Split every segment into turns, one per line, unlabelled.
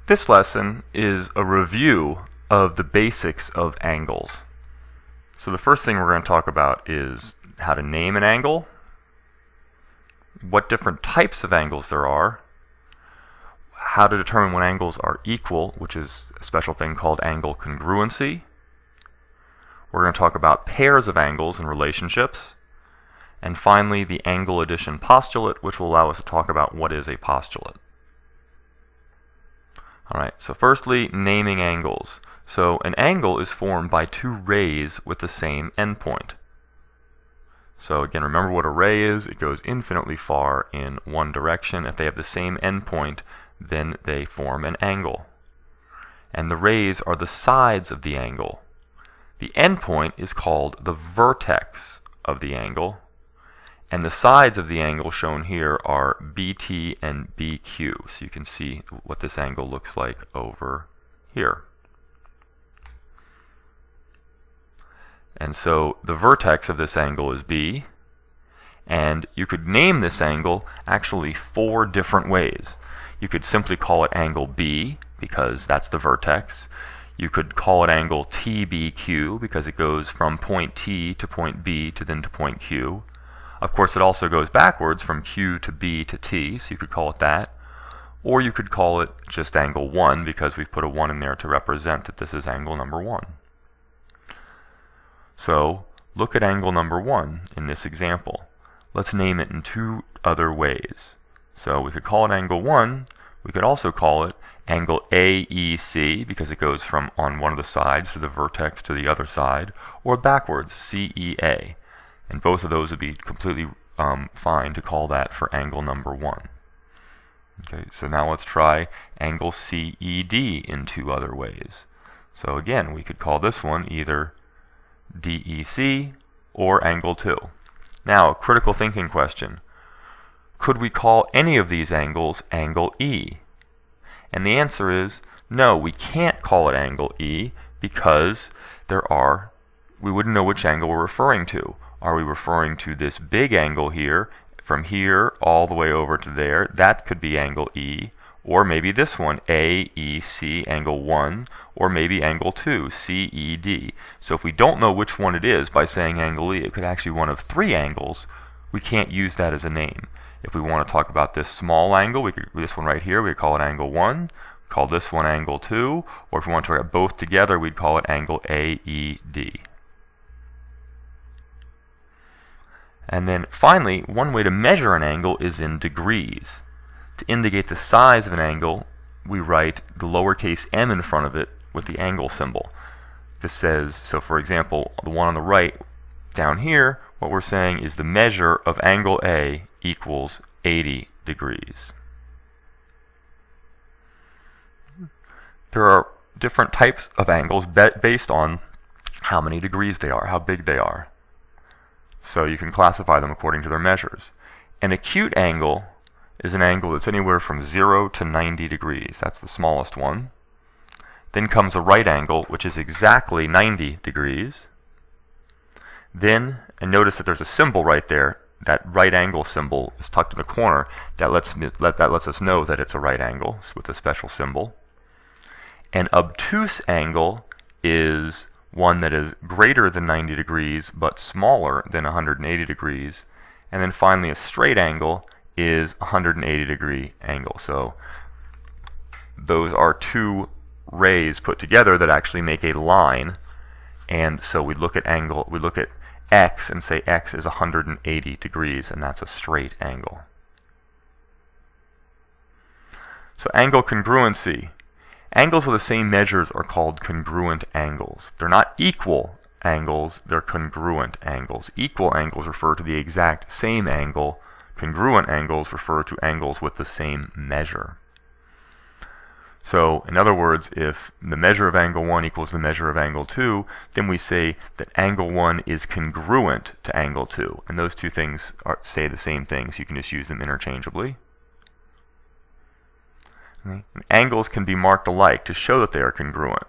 This lesson is a review of the basics of angles. So the first thing we're going to talk about is how to name an angle, what different types of angles there are, how to determine when angles are equal, which is a special thing called angle congruency. We're going to talk about pairs of angles and relationships, and finally the angle addition postulate, which will allow us to talk about what is a postulate. Alright, so firstly, naming angles. So an angle is formed by two rays with the same endpoint. So again, remember what a ray is. It goes infinitely far in one direction. If they have the same endpoint, then they form an angle. And the rays are the sides of the angle. The endpoint is called the vertex of the angle. And the sides of the angle shown here are BT and BQ. So you can see what this angle looks like over here. And so the vertex of this angle is B. And you could name this angle actually four different ways. You could simply call it angle B, because that's the vertex. You could call it angle TBQ, because it goes from point T to point B to then to point Q. Of course, it also goes backwards from Q to B to T, so you could call it that. Or you could call it just angle 1, because we've put a 1 in there to represent that this is angle number 1. So, look at angle number 1 in this example. Let's name it in two other ways. So we could call it angle 1. We could also call it angle AEC, because it goes from on one of the sides to the vertex to the other side, or backwards, CEA. And both of those would be completely fine to call that for angle number 1. Okay, so now let's try angle CED in two other ways. So again, we could call this one either DEC or angle 2. Now, a critical thinking question. Could we call any of these angles angle E? And the answer is no, we can't call it angle E, because we wouldn't know which angle we're referring to. Are we referring to this big angle here, from here all the way over to there? That could be angle E. Or maybe this one, AEC, angle 1, or maybe angle 2, CED. So if we don't know which one it is by saying angle E, it could actually be one of three angles. We can't use that as a name. If we want to talk about this small angle, this one right here, we'd call it angle 1, call this one angle 2, or if we want to talk about both together, we'd call it angle AED. And then finally, one way to measure an angle is in degrees. To indicate the size of an angle, we write the lowercase m in front of it with the angle symbol. This says, so for example, the one on the right down here, what we're saying is the measure of angle A equals 80 degrees. There are different types of angles based on how many degrees they are, how big they are. So you can classify them according to their measures. An acute angle is an angle that's anywhere from 0 to 90 degrees. That's the smallest one. Then comes a right angle, which is exactly 90 degrees. Then, and notice that there's a symbol right there. That right angle symbol is tucked in the corner. That lets us know that it's a right angle with a special symbol. An obtuse angle is one that is greater than 90 degrees but smaller than 180 degrees. And then finally a straight angle is a 180 degree angle. So those are two rays put together that actually make a line. And so we look at x and say x is 180 degrees, and that's a straight angle. So angle congruency. Angles with the same measures are called congruent angles. They're not equal angles, they're congruent angles. Equal angles refer to the exact same angle. Congruent angles refer to angles with the same measure. So, in other words, if the measure of angle 1 equals the measure of angle 2, then we say that angle 1 is congruent to angle 2. And those two things say the same thing, so you can just use them interchangeably. Okay. Angles can be marked alike to show that they are congruent.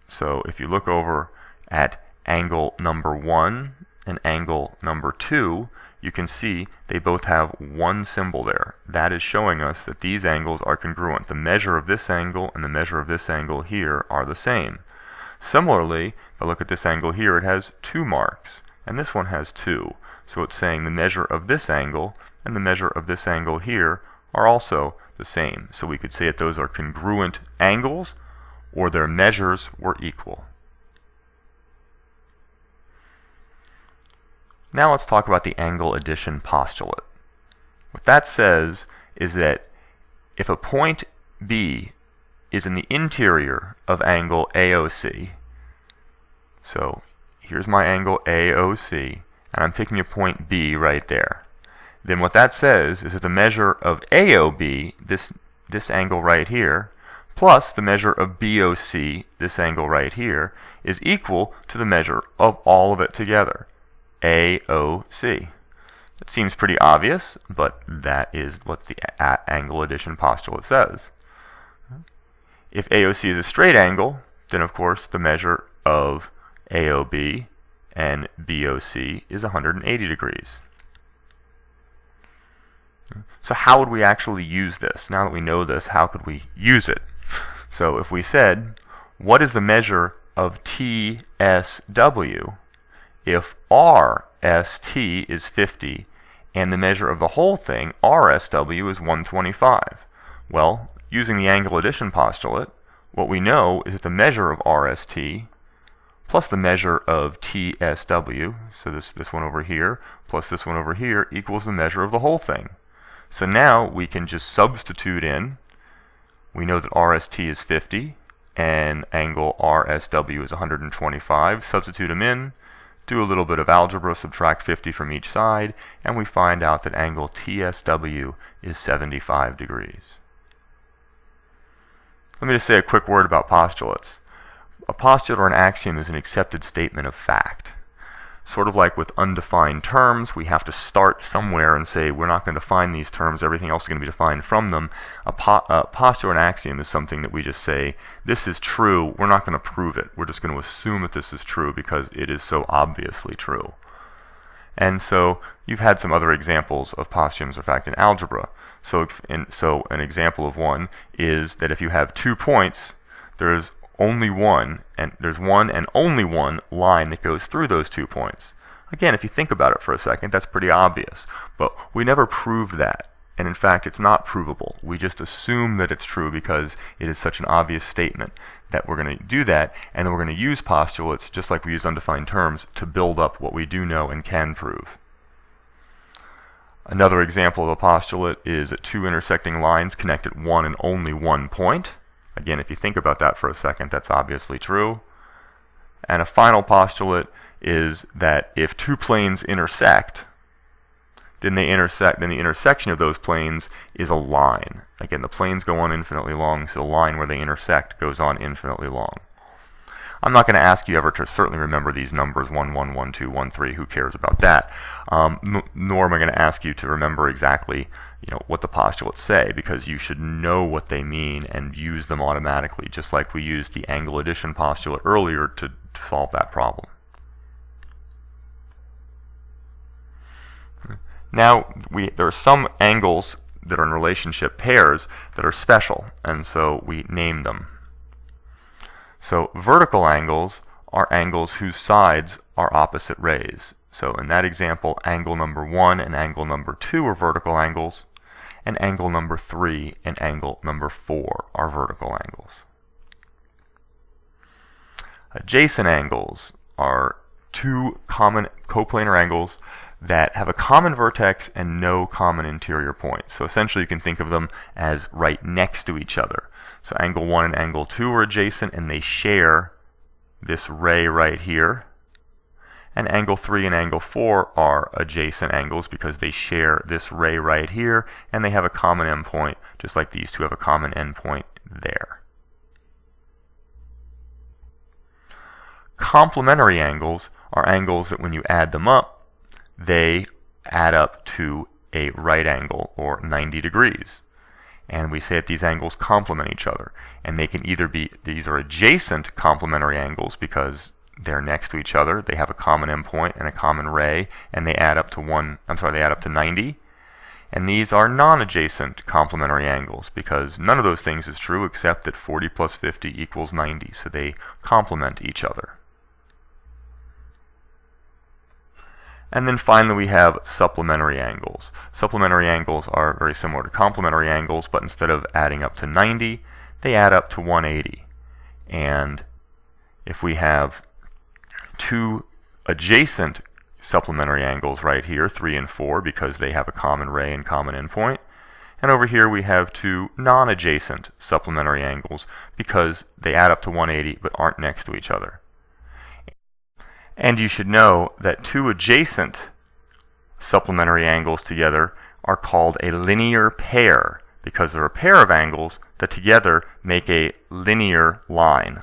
So if you look over at angle number 1 and angle number 2, you can see they both have one symbol there. That is showing us that these angles are congruent. The measure of this angle and the measure of this angle here are the same. Similarly, if I look at this angle here, it has 2 marks, and this one has 2. So it's saying the measure of this angle and the measure of this angle here are also the same. So we could say that those are congruent angles, or their measures were equal. Now let's talk about the angle addition postulate. What that says is that if a point B is in the interior of angle AOC, so here's my angle AOC, and I'm picking a point B right there, then what that says is that the measure of AOB, this angle right here, plus the measure of BOC, this angle right here, is equal to the measure of all of it together, AOC. It seems pretty obvious, but that is what the angle addition postulate says. If AOC is a straight angle, then of course the measure of AOB and BOC is 180 degrees. So how would we actually use this? Now that we know this, how could we use it? So if we said, what is the measure of TSW if RST is 50 and the measure of the whole thing, RSW, is 125? Well, using the angle addition postulate, what we know is that the measure of RST plus the measure of TSW, so this one over here, plus this one over here, equals the measure of the whole thing. So now we can just substitute in. We know that RST is 50 and angle RSW is 125. Substitute them in, do a little bit of algebra, subtract 50 from each side, and we find out that angle TSW is 75 degrees. Let me just say a quick word about postulates. A postulate or an axiom is an accepted statement of fact. Sort of like with undefined terms, we have to start somewhere and say we're not going to define these terms, everything else is going to be defined from them. A postulate or an axiom is something that we just say, this is true, we're not going to prove it. We're just going to assume that this is true because it is so obviously true. And so you've had some other examples of postulates of fact in algebra. So an example of one is that if you have 2 points, there's only one, and there's one and only one line that goes through those 2 points. Again, if you think about it for a second, that's pretty obvious. But we never proved that. And in fact, it's not provable. We just assume that it's true because it is such an obvious statement that we're going to do that, and then we're going to use postulates, just like we use undefined terms, to build up what we do know and can prove. Another example of a postulate is that 2 intersecting lines connect at one and only one point. Again, if you think about that for a second, that's obviously true. And a final postulate is that if 2 planes intersect, then the intersection of those planes is a line. Again, the planes go on infinitely long, so the line where they intersect goes on infinitely long. I'm not going to ask you ever to certainly remember these numbers, 1, 1, 1, 2, 1, 3, who cares about that? Nor am I going to ask you to remember exactly what the postulates say, because you should know what they mean and use them automatically, just like we used the angle addition postulate earlier to solve that problem. Now, there are some angles that are in relationship pairs that are special, and so we name them. So vertical angles are angles whose sides are opposite rays. So in that example, angle number 1 and angle number 2 are vertical angles, and angle number 3 and angle number 4 are vertical angles. Adjacent angles are 2 common coplanar angles that have a common vertex and no common interior point. So essentially you can think of them as right next to each other. So angle 1 and angle 2 are adjacent and they share this ray right here. And angle 3 and angle 4 are adjacent angles because they share this ray right here and they have a common endpoint, just like these two have a common endpoint there. Complementary angles are angles that when you add them up, they add up to a right angle, or 90 degrees. And we say that these angles complement each other. And they can either be, these are adjacent complementary angles because they're next to each other, they have a common endpoint and a common ray, and they add up to 90. And these are non-adjacent complementary angles because none of those things is true except that 40 plus 50 equals 90, so they complement each other. And then finally we have supplementary angles. Supplementary angles are very similar to complementary angles, but instead of adding up to 90, they add up to 180. And if we have two adjacent supplementary angles right here, 3 and 4, because they have a common ray and common endpoint, and over here we have two non-adjacent supplementary angles because they add up to 180 but aren't next to each other. And you should know that two adjacent supplementary angles together are called a linear pair because they're a pair of angles that together make a linear line.